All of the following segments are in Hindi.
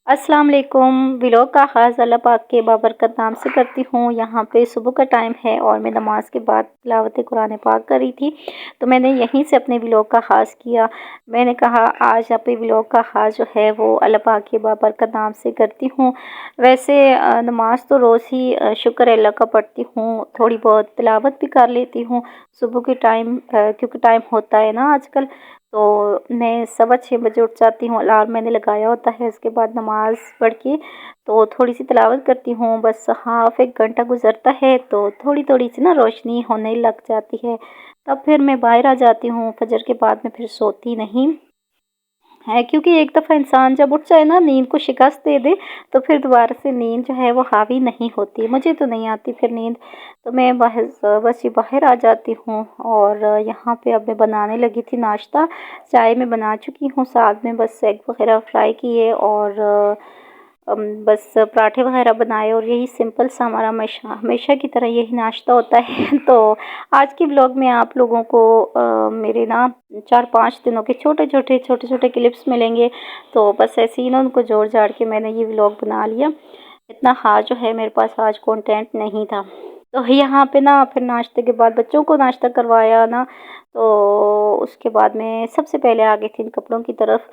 अस्सलाम वालेकुम। व्लॉग का आगाज़ अल्लाह पाक के बाबरकत नाम से करती हूँ। यहाँ पे सुबह का टाइम है और मैं नमाज के बाद तिलावत कुरान पाक कर रही थी, तो मैंने यहीं से अपने व्लॉग का आगाज़ किया। मैंने कहा आज अपने व्लॉग का आगाज़ जो है वो अल्लाह पाक के बाबरकत नाम से करती हूँ। वैसे नमाज तो रोज़ ही शुक्र अल्लाह का पढ़ती हूँ, थोड़ी बहुत तिलावत भी कर लेती हूँ सुबह के टाइम, क्योंकि टाइम होता है ना आजकल। तो मैं 6:15 बजे उठ जाती हूँ, अलार्म मैंने लगाया होता है। उसके बाद नमाज़ पढ़ के तो थोड़ी-सी तिलावत करती हूँ। बस हाफ़ 1 घंटा गुज़रता है तो थोड़ी-थोड़ी सी ना रोशनी होने लग जाती है। तब फिर मैं बाहर आ जाती हूँ। फ़जर के बाद मैं फिर सोती नहीं है, क्योंकि एक दफ़ा इंसान जब उठ जाए ना, नींद को शिकस्त दे दे, तो फिर दोबारा से नींद जो है वो हावी नहीं होती। मुझे तो नहीं आती फिर नींद, तो मैं बस ये बाहर आ जाती हूँ। और यहाँ पे अब मैं बनाने लगी थी नाश्ता। चाय मैं बना चुकी हूँ, साथ में बस एग वग़ैरह फ्राई किए और बस पराठे वग़ैरह बनाए, और यही सिंपल सा हमारा हमेशा हमेशा की तरह यही नाश्ता होता है। तो आज के व्लॉग में आप लोगों को मेरे ना 4-5 दिनों के छोटे-छोटे क्लिप्स मिलेंगे। तो बस ऐसे ही ना उनको जोड़-जाड़ के मैंने ये व्लॉग बना लिया। इतना ख़ास जो है मेरे पास आज कंटेंट नहीं था। तो यहाँ पे ना फिर नाश्ते के बाद बच्चों को नाश्ता करवाया ना, तो उसके बाद मैं सबसे पहले आ गई थी इन कपड़ों की तरफ।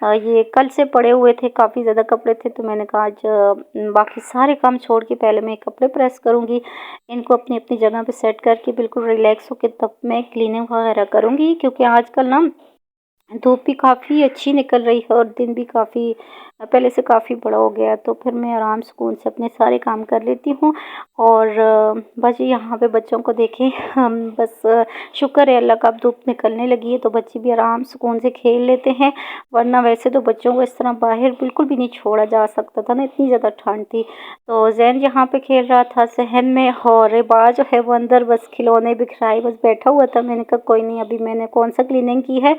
ये कल से पड़े हुए थे, काफ़ी ज़्यादा कपड़े थे, तो मैंने कहा आज बाकी सारे काम छोड़ के पहले मैं कपड़े प्रेस करूँगी। इनको अपनी-अपनी जगह पे सेट करके बिल्कुल रिलैक्स होके तब मैं क्लीनिंग वगैरह करूँगी, क्योंकि आजकल ना धूप भी काफ़ी अच्छी निकल रही है और दिन भी काफ़ी पहले से काफ़ी बड़ा हो गया है। तो फिर मैं आराम सुकून से अपने सारे काम कर लेती हूँ। और बस यहाँ पे बच्चों को देखें, हम बस शुक्र है अल्लाह का, अब धूप निकलने लगी है तो बच्चे भी आराम सुकून से खेल लेते हैं। वरना वैसे तो बच्चों को इस तरह बाहर बिल्कुल भी नहीं छोड़ा जा सकता था ना, इतनी ज़्यादा ठंड थी। तो ज़ैन यहाँ पे खेल रहा था सहन में, और रिबा जो है वो अंदर बस खिलौने बिखराए बस बैठा हुआ था। मैंने कहा कोई नहीं, अभी मैंने कौन सा क्लीनिंग की है,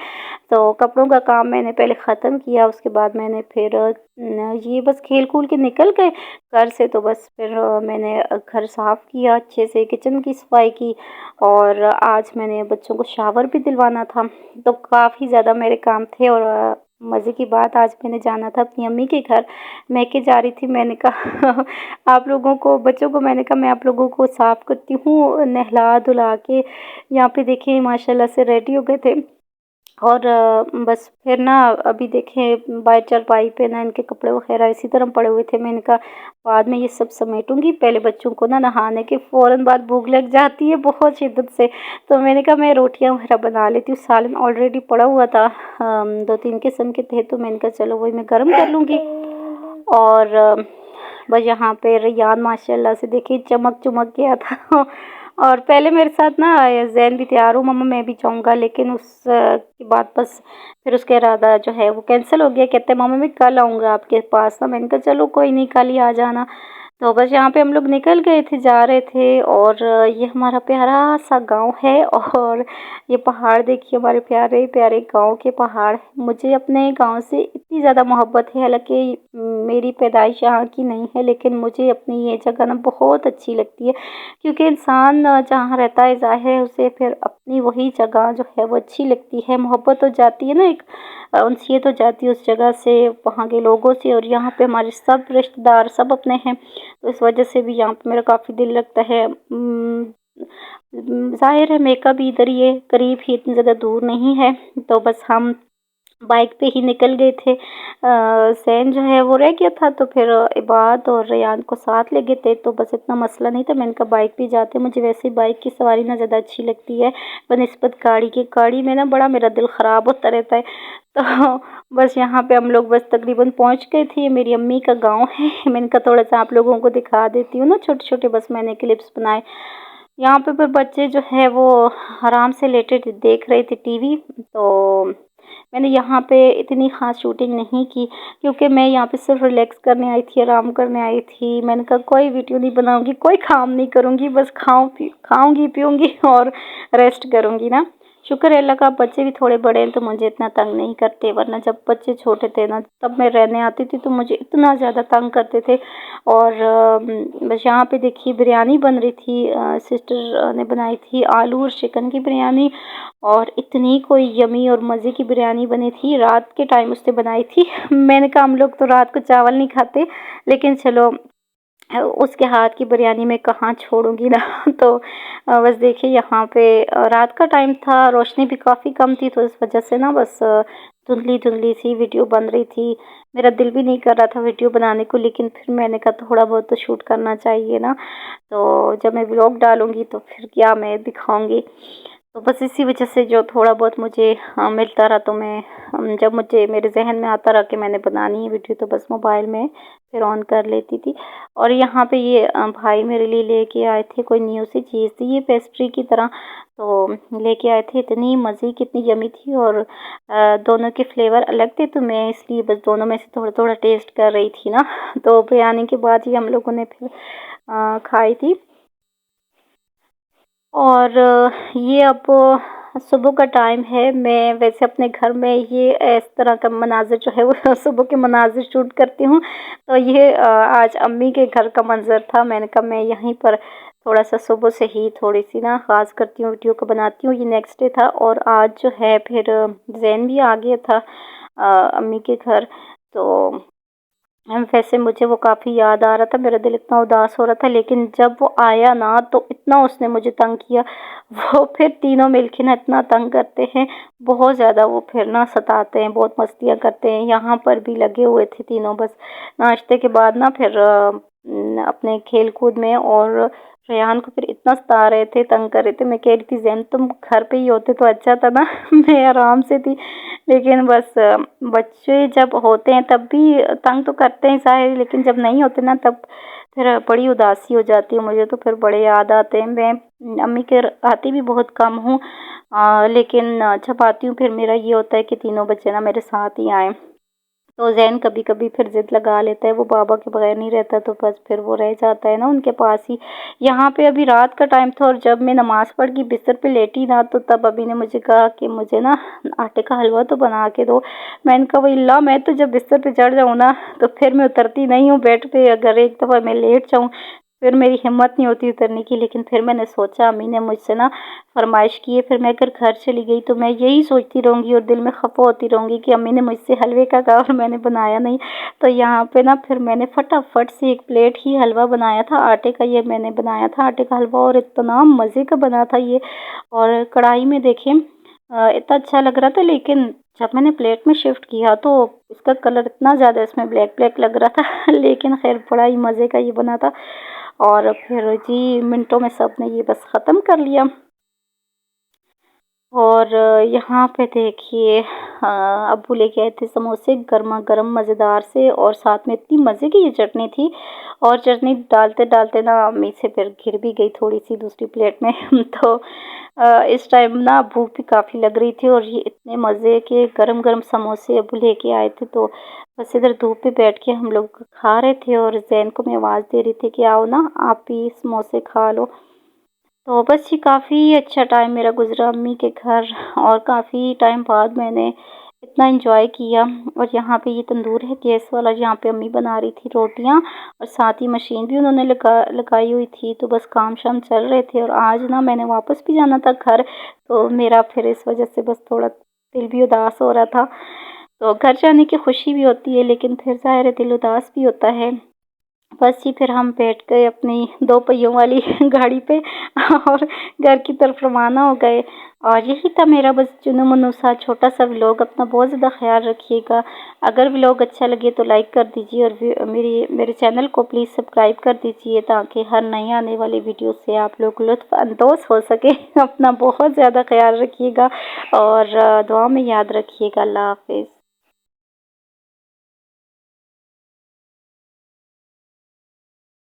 तो कपड़ों का काम मैंने पहले ख़त्म किया। उसके बाद मैंने फिर ये बस खेल-कूल के निकल गए घर से, तो बस फिर मैंने घर साफ़ किया अच्छे से, किचन की सफाई की, और आज मैंने बच्चों को शावर भी दिलवाना था। तो काफ़ी ज़्यादा मेरे काम थे। और मज़े की बात, आज मैंने जाना था अपनी अम्मी के घर, मैके जा रही थी। मैंने कहा आप लोगों को, बच्चों को मैंने कहा मैं आप लोगों को साफ़ करती हूँ, नहला-धुला के। यहाँ पे देखिए माशाल्लाह से रेडी हो गए थे। और बस फिर ना अभी देखें बाहर चारपाई पे ना इनके कपड़े वगैरह इसी तरह पड़े हुए थे। मैंने कहा बाद में ये सब समेटूँगी, पहले बच्चों को ना नहाने के फ़ौरन बाद भूख लग जाती है बहुत शिद्दत से। तो मैंने कहा मैं रोटियां वगैरह बना लेती हूँ, सालन ऑलरेडी पड़ा हुआ था, 2-3 किस्म के थे, तो मैंने कहा चलो वही मैं गर्म कर लूँगी। और बस यहाँ पे रेयान माशाल्लाह से देखिए चमक गया था। और पहले मेरे साथ ना ज़ैन भी तैयार हो, मम्मा मैं भी जाऊँगा, लेकिन उस के बाद बस फिर उसका इरादा जो है वो कैंसिल हो गया। कहते हैं मम्मा मैं कल आऊँगा आपके पास ना। मैंने कहा चलो कोई नहीं, कल ही आ जाना। तो बस यहाँ पे हम लोग निकल गए थे, जा रहे थे। और ये हमारा प्यारा सा गांव है, और ये पहाड़ देखिए, हमारे प्यारे प्यारे गांव के पहाड़। मुझे अपने गांव से इतनी ज़्यादा मोहब्बत है, हालांकि मेरी पैदाइश यहाँ की नहीं है, लेकिन मुझे अपनी ये जगह ना बहुत अच्छी लगती है, क्योंकि इंसान जहाँ रहता है ज़ाहिर है उसे फिर अपनी वही जगह जो है वो अच्छी लगती है। मोहब्बत हो जाती है ना, एक उनसीयत हो जाती है उस जगह से, वहाँ के लोगों से। और यहाँ पे हमारे सब रिश्तेदार सब अपने हैं, तो इस वजह से भी यहाँ पे मेरा काफ़ी दिल लगता है। ज़ाहिर है मेका भी इधर ही है, करीब ही, इतनी ज़्यादा दूर नहीं है। तो बस हम बाइक पे ही निकल गए थे। ज़ैन जो है वो रह गया था, तो फिर इबाद और रेयान को साथ ले गए थे, तो बस इतना मसला नहीं था। मैंने कहा बाइक पे जाते, मुझे वैसे ही बाइक की सवारी ना ज़्यादा अच्छी लगती है बनिस्बत गाड़ी के। गाड़ी में ना बड़ा मेरा दिल ख़राब होता रहता है। तो बस यहाँ पे हम लोग बस तकरीबन पहुँच गए थे। ये मेरी अम्मी का गाँव है। मैंने कहा थोड़ा सा आप लोगों को दिखा देती हूँ ना, छोटे-छोटे बस मैंने क्लिप्स बनाए। यहाँ पे फिर बच्चे जो है वो आराम से लेटे देख रहे थे टीवी। तो मैंने यहाँ पे इतनी ख़ास शूटिंग नहीं की, क्योंकि मैं यहाँ पे सिर्फ रिलैक्स करने आई थी, आराम करने आई थी। मैंने कहा कोई वीडियो नहीं बनाऊँगी, कोई काम नहीं करूँगी, बस खाऊँगी पीऊँगी और रेस्ट करूँगी ना। शुक्र है अल्लाह का बच्चे भी थोड़े बड़े हैं तो मुझे इतना तंग नहीं करते, वरना जब बच्चे छोटे थे ना तब मैं रहने आती थी तो मुझे इतना ज़्यादा तंग करते थे। और बस यहाँ पे देखिए बिरयानी बन रही थी, सिस्टर ने बनाई थी आलू और चिकन की बिरयानी, और इतनी कोई यमी और मज़े की बिरयानी बनी थी। रात के टाइम उसने बनाई थी। मैंने कहा हम लोग तो रात को चावल नहीं खाते, लेकिन चलो उसके हाथ की बिरयानी मैं कहाँ छोड़ूंगी ना। तो बस देखिए यहाँ पे रात का टाइम था, रोशनी भी काफ़ी कम थी, तो इस वजह से ना बस धुंधली धुंधली सी वीडियो बन रही थी। मेरा दिल भी नहीं कर रहा था वीडियो बनाने को, लेकिन फिर मैंने कहा थोड़ा बहुत तो शूट करना चाहिए ना। तो जब मैं व्लॉग डालूंगी तो फिर क्या मैं दिखाऊंगी। तो बस इसी वजह से जो थोड़ा बहुत मुझे मिलता रहा, तो मैं जब मुझे मेरे जहन में आता रहा कि मैंने बनानी है वीडियो, तो बस मोबाइल में फिर ऑन कर लेती थी। और यहाँ पे ये भाई मेरे लिए लेके आए थे कोई न्यू सी चीज़ थी, ये पेस्ट्री की तरह तो लेके आए थे। इतनी मज़े की, इतनी यमी थी, और दोनों के फ्लेवर अलग थे, तो मैं इसलिए बस दोनों में से थोड़ा थोड़ा टेस्ट कर रही थी ना। तो बिरयानी के बाद ही हम लोगों ने फिर खाई थी। और ये अब सुबह का टाइम है। मैं वैसे अपने घर में ये इस तरह का मनाज़िर जो है वो सुबह के मनाज़िर शूट करती हूँ। तो ये आज अम्मी के घर का मंज़र था। मैंने कहा मैं यहीं पर थोड़ा-सा सुबह से ही थोड़ी-सी ना ख़ास करती हूँ, वीडियो को बनाती हूँ। ये नेक्स्ट डे था, और आज जो है फिर ज़ैन भी आ गया था अम्मी के घर। तो वैसे मुझे वो काफ़ी याद आ रहा था, मेरा दिल इतना उदास हो रहा था, लेकिन जब वो आया ना तो इतना उसने मुझे तंग किया। वो फिर तीनों मिलके ना इतना तंग करते हैं, बहुत ज़्यादा वो फिर ना सताते हैं, बहुत मस्तियाँ करते हैं। यहाँ पर भी लगे हुए थे तीनों, बस नाश्ते के बाद ना फिर अपने खेल कूद में, और रेहान को फिर इतना सता रहे थे, तंग कर रहे थे। मैं कह रही थी ज़ैन तुम घर पे ही होते तो अच्छा था ना। मैं आराम से थी, लेकिन बस बच्चे जब होते हैं तब भी तंग तो करते हैं ज़ाहिर, लेकिन जब नहीं होते ना तब फिर बड़ी उदासी हो जाती है मुझे, तो फिर बड़े याद आते हैं। मैं अम्मी के आती भी बहुत कम हूँ, लेकिन जब आती हूँ फिर मेरा ये होता है कि तीनों बच्चे ना मेरे साथ ही आएँ। तो ज़ैन कभी-कभी फिर ज़िद लगा लेता है, वो बाबा के बगैर नहीं रहता, तो बस फिर वो रह जाता है ना उनके पास ही। यहाँ पे अभी रात का टाइम था, और जब मैं नमाज़ पढ़ के बिस्तर पे लेटी ना, तो तब अभी ने मुझे कहा कि मुझे ना आटे का हलवा तो बना के दो। मैंने कहा वल्लाह मैं तो जब बिस्तर पे चढ़ जाऊँ ना तो फिर मैं उतरती नहीं हूँ बेड पे। अगर एक दफ़ा मैं लेट जाऊँ फिर मेरी हिम्मत नहीं होती उतरने की। लेकिन फिर मैंने सोचा अम्मी ने मुझसे ना फरमाइश की है, फिर मैं अगर घर चली गई तो मैं यही सोचती रहूँगी और दिल में खफ़ा होती रहूँगी कि अम्मी ने मुझसे हलवे का कहा और मैंने बनाया नहीं। तो यहाँ पे ना फिर मैंने फटाफट से 1 प्लेट ही हलवा बनाया था आटे का। ये मैंने बनाया था आटे का हलवा, और इतना मज़े का बना था ये। और कढ़ाई में देखें इतना अच्छा लग रहा था, लेकिन जब मैंने प्लेट में शिफ्ट किया तो इसका कलर इतना ज़्यादा इसमें ब्लैक ब्लैक लग रहा था। लेकिन खैर बड़ा ही मज़े का ये बना था, और फिर जी मिनटों में सब ने ये बस ख़त्म कर लिया। और यहाँ पे देखिए अब्बू लेके आए थे समोसे गरमा-गरम मज़ेदार से, और साथ में इतनी मज़े की ये चटनी थी, और चटनी डालते-डालते ना अम्मी से फिर गिर भी गई थोड़ी-सी दूसरी प्लेट में। तो इस टाइम ना भूख भी काफ़ी लग रही थी, और ये इतने मज़े के गरम-गरम समोसे अब्बू लेके आए थे, तो बस इधर धूप पे बैठ के हम लोग खा रहे थे, और ज़ैन को मैं आवाज़ दे रही थी कि आओ ना आप भी समोसे खा लो। तो बस ये काफ़ी अच्छा टाइम मेरा गुज़रा अम्मी के घर, और काफ़ी टाइम बाद मैंने इतना एंजॉय किया। और यहाँ पे ये तंदूर है गैस वाला, जहाँ पे अम्मी बना रही थी रोटियाँ, और साथ ही मशीन भी उन्होंने लगाई हुई थी, तो बस काम शाम चल रहे थे। और आज ना मैंने वापस भी जाना था घर, तो मेरा फिर इस वजह से बस थोड़ा दिल भी उदास हो रहा था। तो घर जाने की खुशी भी होती है, लेकिन फिर ज़ाहिर है दिल उदास भी होता है। बस ही फिर हम बैठ गए अपनी 2 पहियों वाली गाड़ी पे, और घर की तरफ रवाना हो गए। और यही था मेरा बस चुनु-मुनु सा छोटा-सा व्लॉग। अपना बहुत ज़्यादा ख़्याल रखिएगा। अगर व्लॉग अच्छा लगे तो लाइक कर दीजिए, और मेरे चैनल को प्लीज़ सब्सक्राइब कर दीजिए, ताकि हर नई आने वाली वीडियो से आप लोग लुत्फ़ अंदोज़ हो सकें। अपना बहुत ज़्यादा ख़्याल रखिएगा, और दुआ में याद रखिएगा। अल्लाह हाफ़िज़।